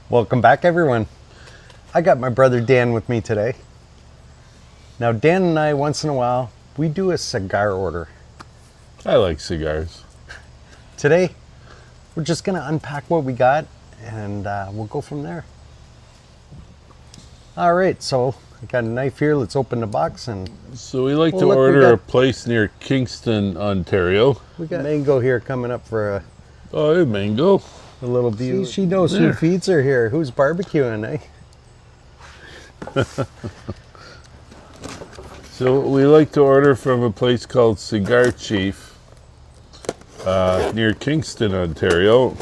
Welcome back, everyone. I got my brother Dan with me today. Now, Dan and I, once in a while, we do a cigar order. I like cigars. Today, we're just going to unpack what we got, and we'll go from there. All right, so I got a knife here. Let's open the box. And So we like to look, order a place near Kingston, Ontario. we got Mango here coming up for Oh, hey, Mango. a little view. She knows who feeds her here. Who's barbecuing, eh? So we like to order from a place called Cigar Chief near Kingston, Ontario.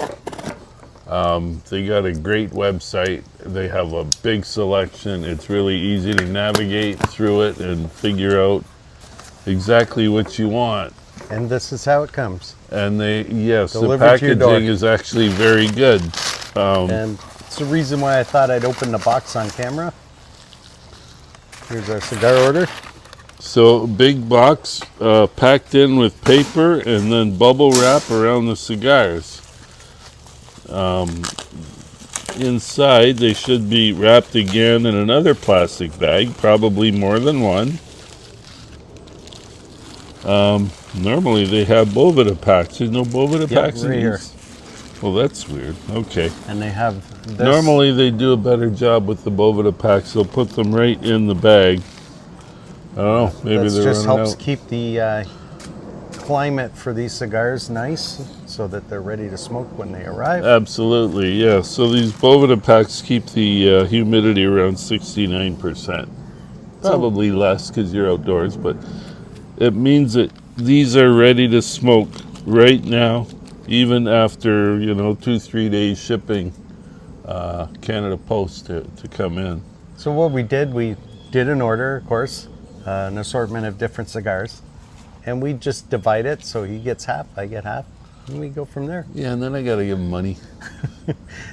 They got a great website. They have a big selection. It's really easy to navigate through it and figure out exactly what you want. And this is how it comes. And yes, Delivered to your the door. packaging is actually very good. And it's the reason why I thought I'd open the box on camera. Here's our cigar order. So big box packed in with paper and then bubble wrap around the cigars. Inside they should be wrapped again in another plastic bag, probably more than one. Normally they have Boveda packs. There's no Boveda packs in right here. these? Well, that's weird. Okay. And they have this. Normally they do a better job with the Boveda packs. They'll put them right in the bag. I don't know. Maybe This they're just running helps out. keep the climate for these cigars nice so that they're ready to smoke when they arrive. Absolutely, yeah. So these Boveda packs keep the humidity around 69%. Probably less because you're outdoors, but it means that these are ready to smoke right now, even after 2-3 days shipping Canada Post to come in. So what we did an order, of course, an assortment of different cigars, and we just divide it so he gets half, I get half, and we go from there. Yeah, and then I gotta give him money.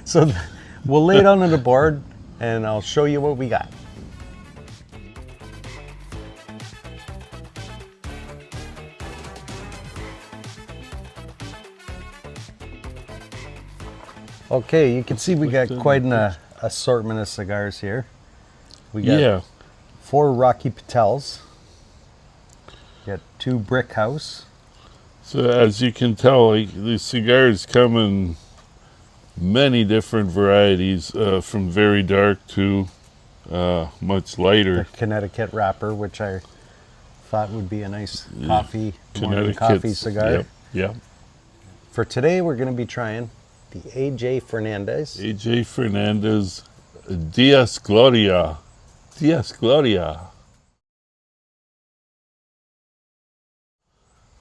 So we'll lay it on the board and I'll show you what we got. Okay, you can see we got quite an assortment of cigars here. We got Yeah, 4 Rocky Patels. We got 2 Brick House. so as you can tell, the cigars come in many different varieties, from very dark to much The lighter. Connecticut wrapper, which I thought would be a nice coffee, morning Connecticut coffee cigar. Yep, yep. For today, we're going to be trying the AJ Fernandez. AJ Fernandez, Diaz Gloria. Diaz Gloria.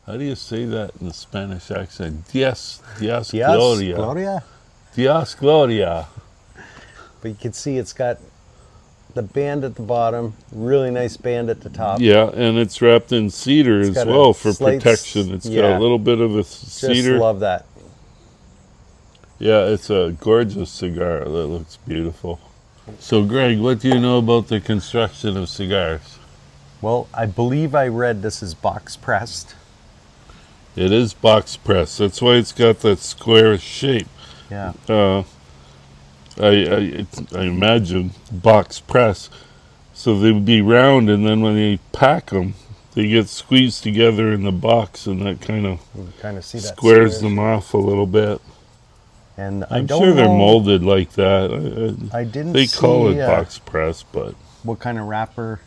How do you say that in the Spanish accent? Diaz Gloria. Gloria. Diaz Gloria. But you can see it's got the band at the bottom, really nice band at the top. Yeah, and it's wrapped in cedar as got a well for slight protection. It's got yeah. a little bit of a Just cedar. love that. Yeah, it's a gorgeous cigar. That looks beautiful. So, Greg, what do you know about the construction of cigars? Well, I believe I read this is box pressed. It is box press. That's why it's got that square shape. Yeah. I imagine box press. So they would be round, and then when they pack them, they get squeezed together in the box, and that kind of You can kind of see that squares square them off a little bit. And I I'm don't sure they're know, molded like that. I didn't They call see it box press, but what kind of wrapper.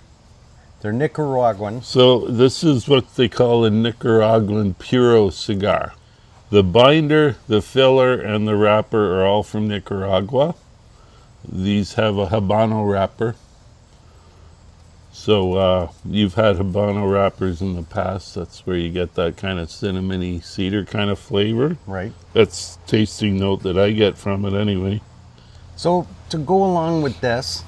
They're Nicaraguan. so this is what they call a Nicaraguan puro cigar. The binder, the filler, and the wrapper are all from Nicaragua. These have a Habano wrapper. So you've had Habano wrappers in the past. That's where you get that kind of cinnamony cedar kind of flavor. Right. That's tasting note that I get from it anyway. So to go along with this,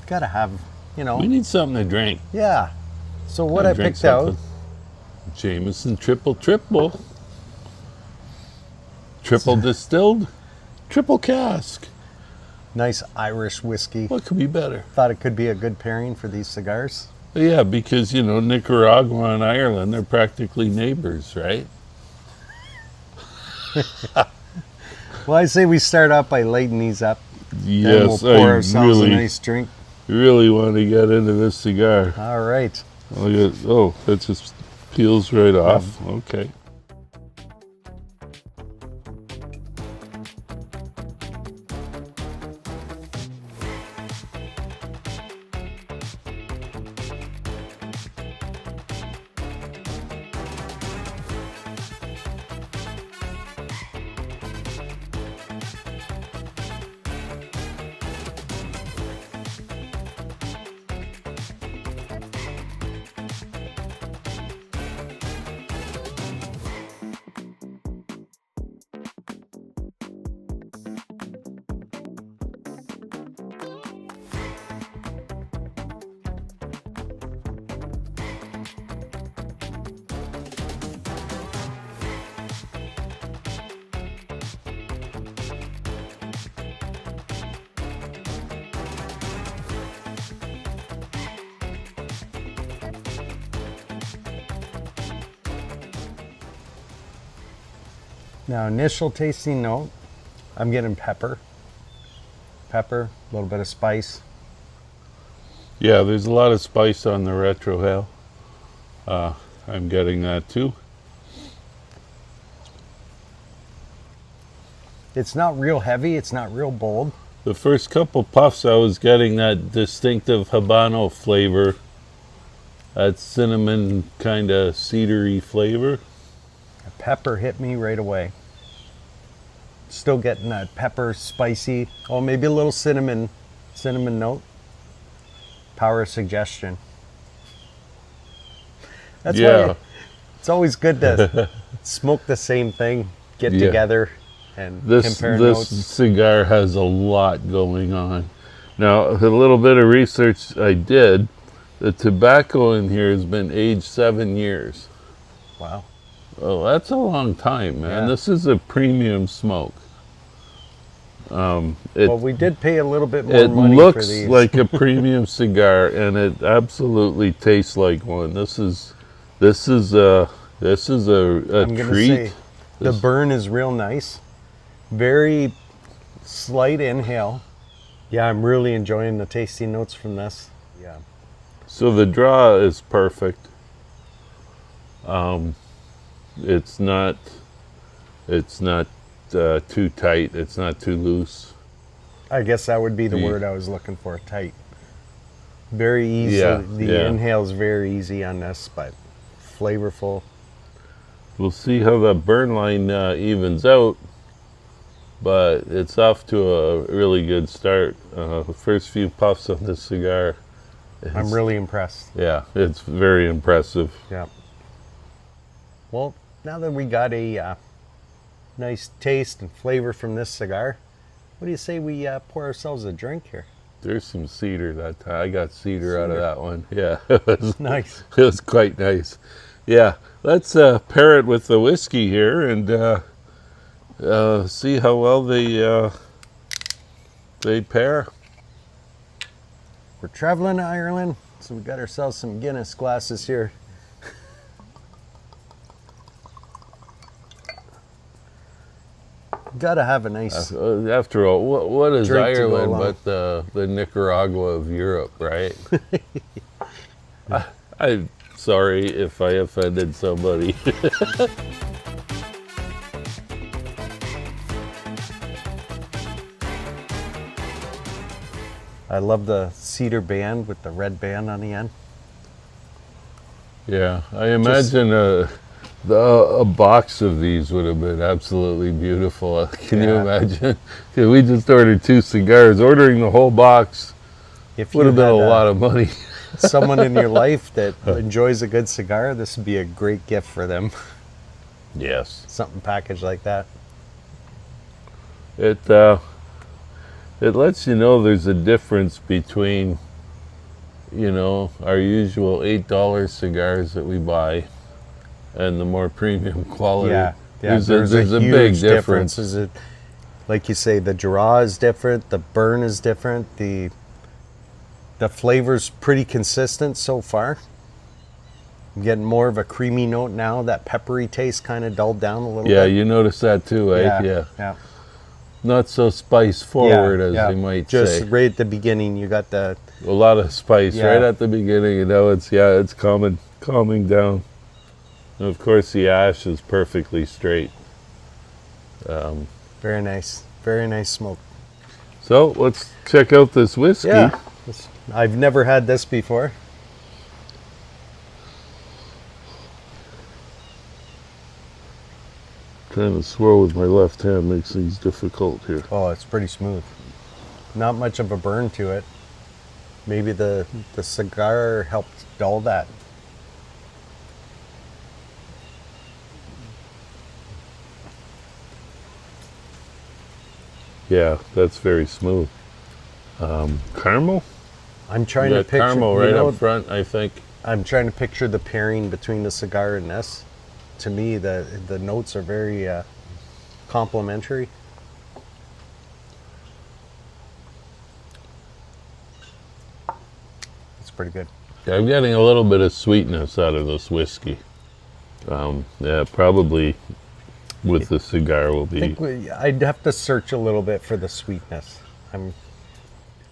gotta have, We need something to drink. yeah. So what Gotta I drink picked out, something. Jameson triple distilled, triple cask. nice Irish whiskey. What could be better? Thought it could be a good pairing for these cigars. Yeah, because Nicaragua and Ireland, they're practically neighbors, right? Well, I say we start out by lighting these up. Yes, and we'll pour I ourselves really, a nice drink. really want to get into this cigar. All right. Look at, oh, that just peels right off. Okay. Now, initial tasting note, I'm getting pepper. Pepper, a little bit of spice. Yeah, there's a lot of spice on the retrohale. I'm getting that too. It's not real heavy, it's not real bold. The first couple puffs, I was getting that distinctive Habano flavor. That cinnamon kind of cedary flavor. The pepper hit me right away. Still getting that pepper, spicy, oh, maybe a little cinnamon note. Power of suggestion. That's why it's always good to smoke the same thing, get together, and compare this notes. cigar has a lot going on. Now, a little bit of research I did, the tobacco in here has been aged 7 years. Wow. Oh, that's a long time, man. Yeah. This is a premium smoke. Well, we did pay a little bit more It money for looks these. like a premium cigar, and it absolutely tastes like one. This is a I'm gonna treat. say the burn is real nice. Very slight inhale. Yeah, I'm really enjoying the tasting notes from this. Yeah. So the draw is perfect. It's not too tight. It's not too loose. I guess that would be the word I was looking for, tight. Very easy. Yeah, the inhale's very easy on this, but flavorful. We'll see how the burn line evens out, but it's off to a really good start. The first few puffs on this cigar, I'm really impressed. yeah, it's very impressive. Yeah. Well, now that we got a nice taste and flavor from this cigar, what do you say we pour ourselves a drink here? There's some cedar that time. I got cedar out of that one. Yeah, it was Nice. It was quite nice. Yeah, let's pair it with the whiskey here and see how well they pair. We're traveling to Ireland, so we got ourselves some Guinness glasses here. Gotta have a nice. After all, what is Drink to go Ireland along. but the Nicaragua of Europe, right? I'm sorry if I offended somebody. I love the cedar band with the red band on the end. Yeah, I imagine a box of these would have been absolutely beautiful. Can you Yeah. imagine? 'Cause we just ordered 2 cigars. Ordering the whole box If would you have been had, a lot of money. someone in your life that enjoys a good cigar, this would be a great gift for them. Yes. Something packaged like that. It lets you know there's a difference between, you know, our usual $8 cigars that we buy and the more premium quality. Yeah, There's a a huge big difference. Is it, like you say, the draw is different, the burn is different, the flavor's pretty consistent so far. I'm getting more of a creamy note now. That peppery taste kind of dulled down a little Yeah, bit. you notice that too, eh? Yeah. Yeah. Not so spice forward as they might just say. right at the beginning, you got the A lot of spice Yeah. right at the beginning, and now it's calming down. And of course, the ash is perfectly straight. very nice smoke. So let's check out this whiskey. Yeah, I've never had this before. Trying to swirl with my left hand makes things difficult here. Oh, it's pretty smooth. Not much of a burn to it. Maybe the cigar helped dull that. Yeah, that's very smooth. Caramel? I'm trying to Got picture caramel you right know, up front, I think. I'm trying to picture the pairing between the cigar and this. To me, the notes are very complementary. It's pretty good. Yeah, I'm getting a little bit of sweetness out of this whiskey. Yeah, probably with the cigar will I be. think I'd have to search a little bit for the sweetness.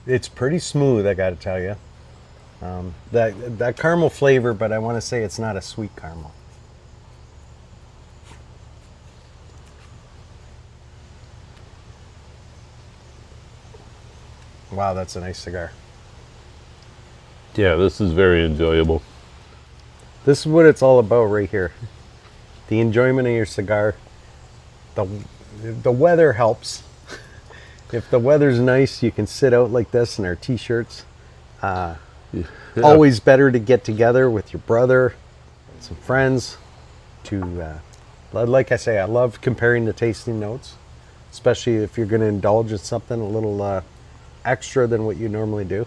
It's pretty smooth, I got to tell you. That caramel flavor, but I want to say it's not a sweet caramel. Wow, that's a nice cigar. Yeah, this is very enjoyable. This is what it's all about right here. The enjoyment of your cigar. The weather helps. If the weather's nice, you can sit out like this in our t-shirts. Yeah. Always better to get together with your brother, some friends. Like I say, I love comparing the tasting notes, especially if you're going to indulge in something a little extra than what you normally do.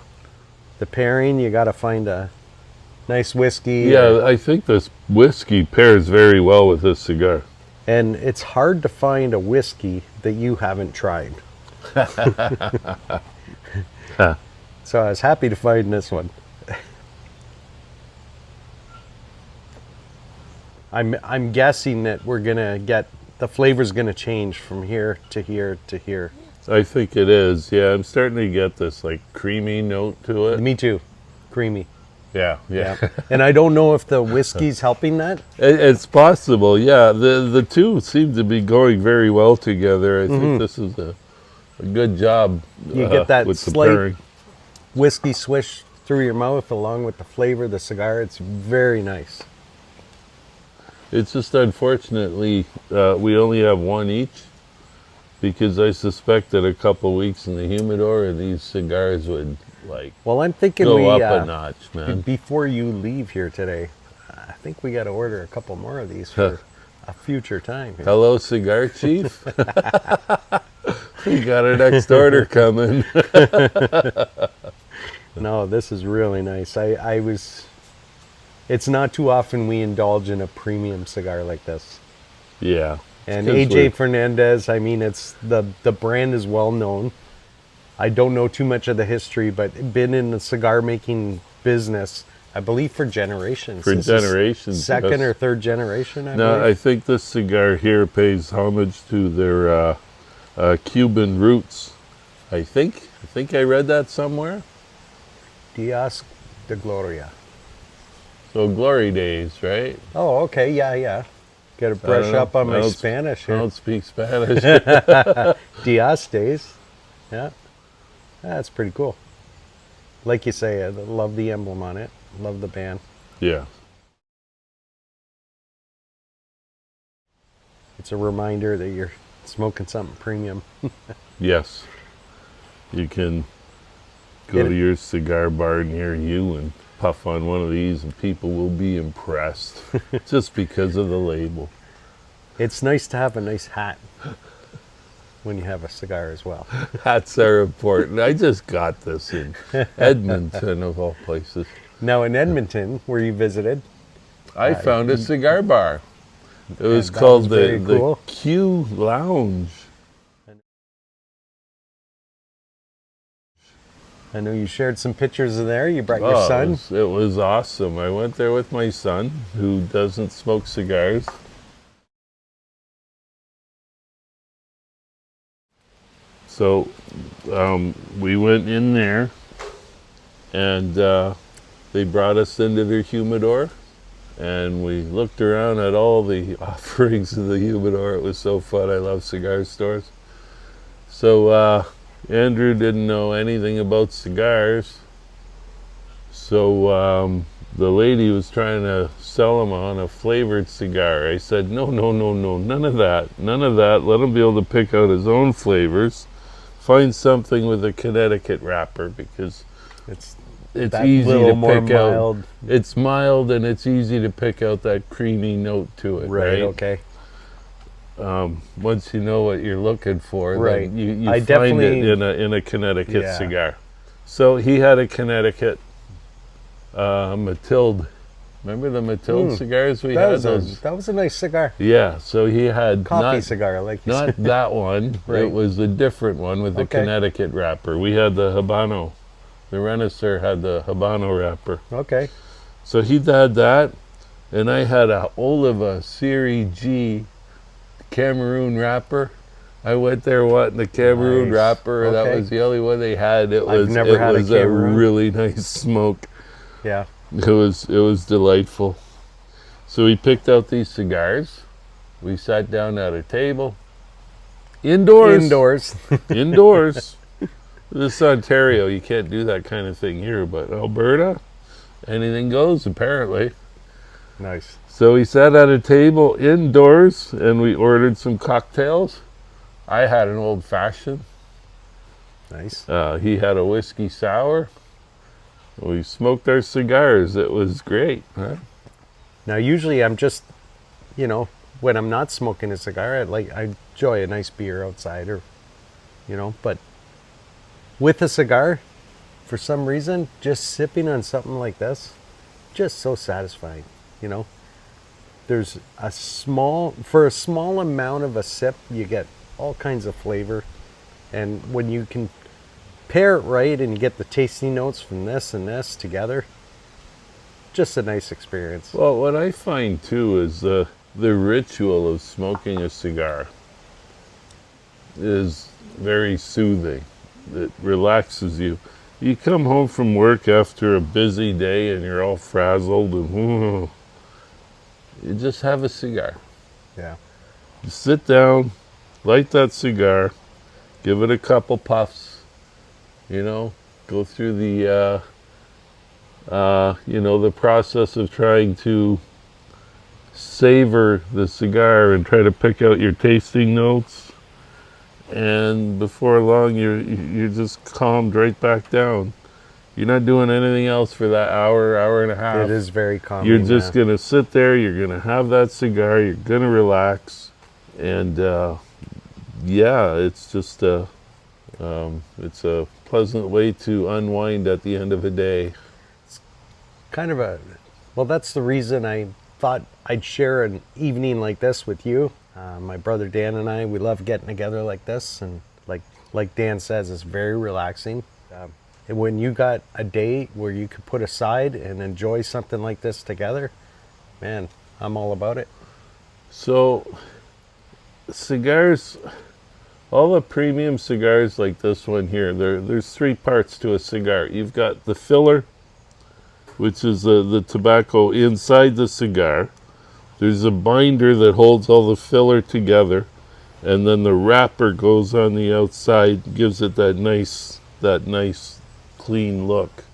The pairing, you got to find a nice whiskey. Yeah, I think this whiskey pairs very well with this cigar. And it's hard to find a whiskey that you haven't tried. So I was happy to find this one. I'm guessing that we're gonna get the flavor's gonna change from here to here to here. I think it is. Yeah, I'm starting to get this like creamy note to it. Me too, creamy. Yeah. And I don't know if the whiskey's helping that. It's possible. Yeah, the two seem to be going very well together. I think this is a good job. You get that with the slight pairing. whiskey swish through your mouth along with the flavor of the cigar. It's very nice. It's just unfortunately we only have one each because I suspect that a couple weeks in the humidor and these cigars would like Well, I'm thinking go we up a notch, man. before you leave here today, I think we got to order a couple more of these for a future time. Here. Hello, cigar chief. We got our next order coming. No, this is really nice. It's not too often we indulge in a premium cigar like this. Yeah. And 'Cause AJ Fernandez, I mean, it's the brand is well known. I don't know too much of the history, but been in the cigar making business, I believe, for generations. For This is generations, second yes. or third generation, I No, I believe. think this cigar here pays homage to their Cuban roots. I think I read that somewhere. Diaz de Gloria. So glory days, right? Oh, okay, yeah. Got to brush don't know. up on I my don't Spanish I here. don't speak Spanish. Diaz days. Yeah. That's pretty cool. Like you say, I love the emblem on it. Love the band. Yeah. It's a reminder that you're smoking something premium. Yes. You can go to your cigar bar near you and puff on one of these and people will be impressed just because of the label. It's nice to have a nice hat when you have a cigar as well. Hats are important. I just got this in Edmonton of all places. Now in Edmonton, where you visited, I found a cigar bar. It was that called was very the cool. Q Lounge. I know you shared some pictures of there. You brought your son. It was awesome. I went there with my son, who doesn't smoke cigars. So we went in there, and they brought us into their humidor, and we looked around at all the offerings in the humidor. It was so fun. I love cigar stores. So Andrew didn't know anything about cigars, so the lady was trying to sell him on a flavored cigar. I said, no, none of that. Let him be able to pick out his own flavors. Find something with a Connecticut wrapper, because it's easy to pick out. It's mild, and it's easy to pick out that creamy note to it. Right. Okay. Once you know what you're looking for, right, then you find it in a Connecticut cigar. So he had a Connecticut Matilde. Remember the Matilde cigars we had? That was a nice cigar. Yeah, so he had coffee cigar, like you not said. that one. Right. It was a different one with the Connecticut wrapper. We had the Habano. The Renaissance had the Habano wrapper. Okay. So he had that, and I had a Oliva Series G Cameroon wrapper. I went there wanting the Cameroon wrapper. Okay. That was the only one they had. It was a really nice smoke. Yeah. It was delightful. So we picked out these cigars. We sat down at a table. Indoors. Indoors. This is Ontario. You can't do that kind of thing here, but Alberta, anything goes apparently. Nice. So we sat at a table indoors, and we ordered some cocktails. I had an old fashioned. Nice. He had a whiskey sour. We smoked our cigars. It was great. Huh? Now, usually I'm just, when I'm not smoking a cigar, I enjoy a nice beer outside, or, but with a cigar, for some reason, just sipping on something like this, just so satisfying. There's for a small amount of a sip, you get all kinds of flavor, and when you can pair it right and you get the tasty notes from this and this together, just a nice experience. Well, what I find too is the ritual of smoking a cigar is very soothing. It relaxes you. You come home from work after a busy day and you're all frazzled, and you just have a cigar. Yeah. You sit down, light that cigar, give it a couple puffs, go through the the process of trying to savor the cigar and try to pick out your tasting notes, and before long you're just calmed right back down. You're not doing anything else for that hour and a half. It is very calming. You're just gonna sit there, you're gonna have that cigar, you're gonna relax, and it's just it's a pleasant way to unwind at the end of a day. It's kind of that's the reason I thought I'd share an evening like this with you. My brother Dan and I, we love getting together like this, and like Dan says, it's very relaxing. And when you got a day where you could put aside and enjoy something like this together, man, I'm all about it. So, cigars, all the premium cigars like this one here, there's three parts to a cigar. You've got the filler, which is the tobacco inside the cigar. There's a binder that holds all the filler together, and then the wrapper goes on the outside, gives it that nice clean look.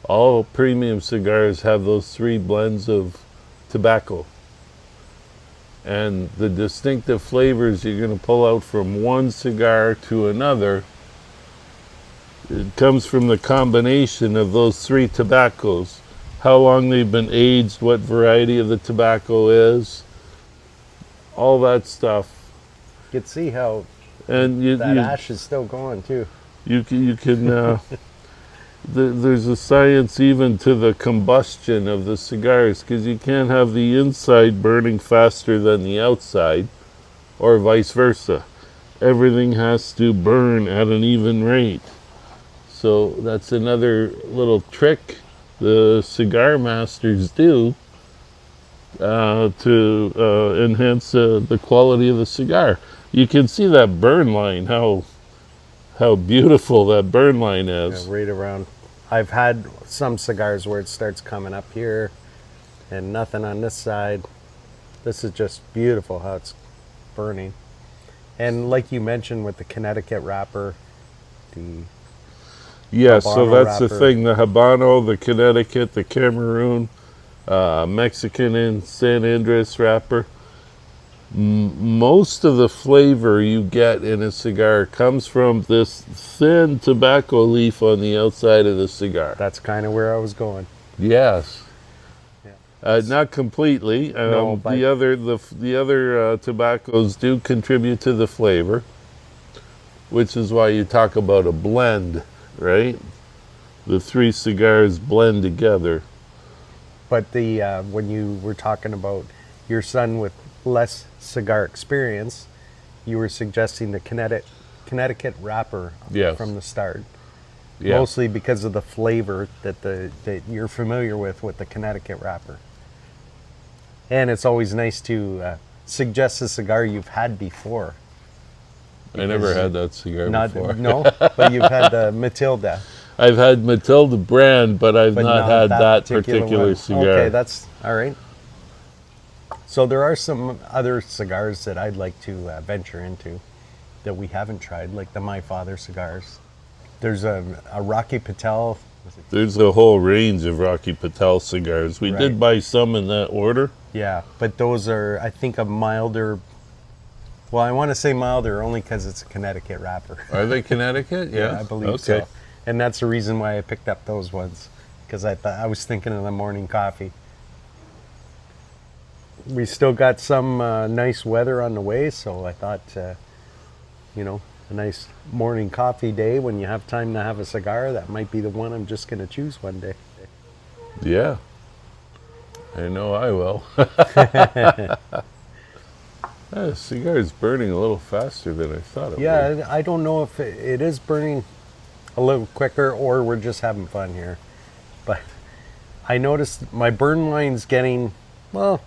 All premium cigars have those three blends of tobacco, and the distinctive flavors you're going to pull out from one cigar to another, it comes from the combination of those three tobaccos, how long they've been aged, what variety of the tobacco is, all that stuff. You can see how and ash is still going too. You can there's a science even to the combustion of the cigars, because you can't have the inside burning faster than the outside, or vice versa. Everything has to burn at an even rate. So that's another little trick the cigar masters do to enhance the quality of the cigar. You can see that burn line, how how beautiful that burn line is. right around. I've had some cigars where it starts coming up here and nothing on this side. This is just beautiful how it's burning. And like you mentioned with the Connecticut wrapper, the Yeah, so Habano that's the wrapper. thing. The Habano, the Connecticut, the Cameroon, Mexican and San Andres wrapper. Most of the flavor you get in a cigar comes from this thin tobacco leaf on the outside of the cigar. that's kind of where I was going. Yes. Yeah. Not completely. No, but- the other tobaccos do contribute to the flavor, which is why you talk about a blend, right? The three cigars blend together. But the when you were talking about your son with less cigar experience, you were suggesting the Connecticut wrapper Yes. from the start. Yeah. Mostly because of the flavor that you're familiar with the Connecticut wrapper. And it's always nice to suggest a cigar you've had before. I never had that cigar before. No, but you've had the Matilda. I've had Matilda brand, but I've But not had that particular one. cigar. Okay, that's all right. So there are some other cigars that I'd like to venture into that we haven't tried, like the My Father cigars. There's a Rocky Patel. There's a whole range of Rocky Patel cigars. We Right. did buy some in that order. Yeah, but those are, I think, a milder. Well, I want to say milder only because it's a Connecticut wrapper. Are they Connecticut? Yeah, I believe so. And that's the reason why I picked up those ones, because I was thinking of the morning coffee. We still got some nice weather on the way, so I thought, a nice morning coffee day when you have time to have a cigar, that might be the one I'm just going to choose one day. Yeah. I know I will. The cigar is burning a little faster than I thought it would. Yeah, I don't know if it is burning a little quicker or we're just having fun here. But I noticed my burn line's getting, well,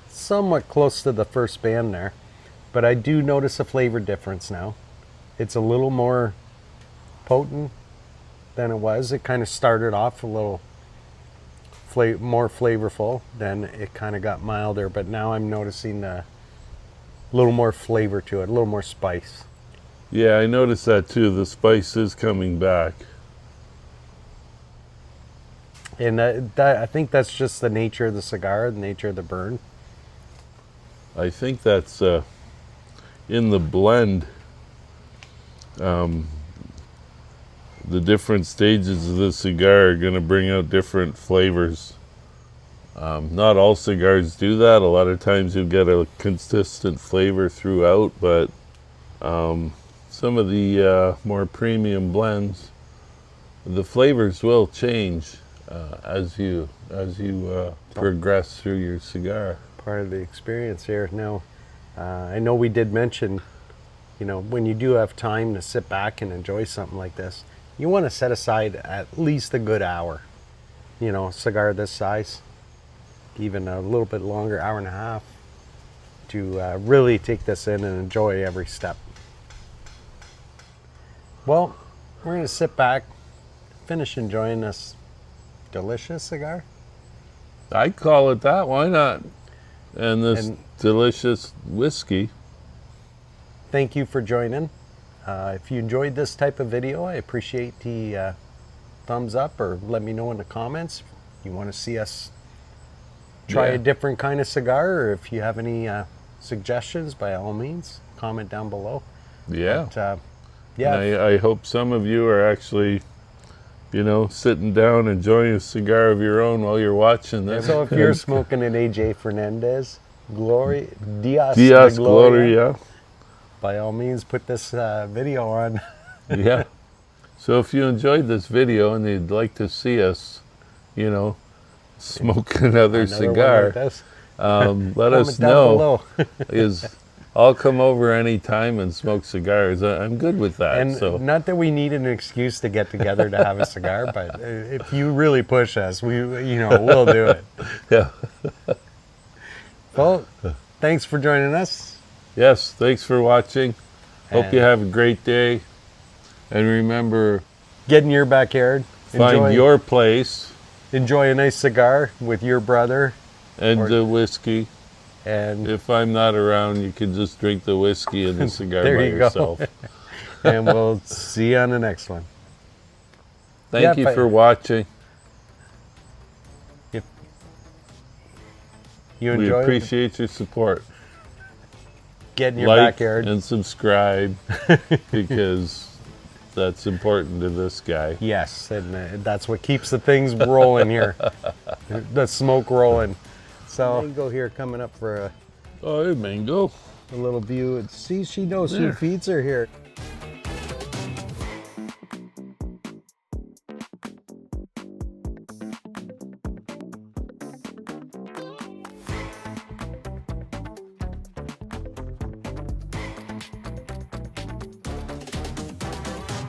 somewhat close to the first band there. But I do notice a flavor difference now. It's a little more potent than it was. It kind of started off a little more flavorful, then it kind of got milder, but now I'm noticing a little more flavor to it, a little more spice. Yeah, I noticed that too. The spice is coming back. And I think that's just the nature of the cigar, the nature of the burn. I think that's in the blend. The different stages of the cigar are going to bring out different flavors. Not all cigars do that. A lot of times you get a consistent flavor throughout, but some of the more premium blends, the flavors will change as you progress through your cigar. Part of the experience here. Now, I know we did mention, when you do have time to sit back and enjoy something like this, you want to set aside at least a good hour. A cigar this size, even a little bit longer, hour and a half, to really take this in and enjoy every step. Well, we're going to sit back, finish enjoying this delicious cigar. I'd call it that. Why not? And this And- delicious whiskey. Thank you for joining. If you enjoyed this type of video, I appreciate the thumbs up, or let me know in the comments if you want to see us try Yeah. a different kind of cigar, or if you have any suggestions, by all means, comment down below. Yeah. But, And I hope some of you are actually, sitting down enjoying a cigar of your own while you're watching this. So if you're smoking an AJ Fernandez, Gloria, Diaz Diaz de Gloria, Gloria. by all means, put this video on. Yeah. So if you enjoyed this video and you'd like to see us, smoke another Another cigar, one like this. let us Comment down know. below. I'll come over anytime and smoke cigars. I'm good with that. And so not that we need an excuse to get together to have a cigar, but if you really push us, we'll do it. yeah. Well, thanks for joining us. Yes. Thanks for watching. Hope And- you have a great day. And remember, Get in your backyard. find your place Enjoy a nice cigar with your brother. and the whiskey. And If I'm not around, you can just drink the whiskey and the cigar There by you go. yourself. and we'll see you on the next one. Thank you for watching. If you We enjoy it, appreciate your support. get in your Like backyard. and subscribe because that's important to this guy. Yes, and that's what keeps the things rolling here. The smoke rolling. So mango here coming up for Oh, hey, Mango. a little view. See, she knows who There. feeds her here.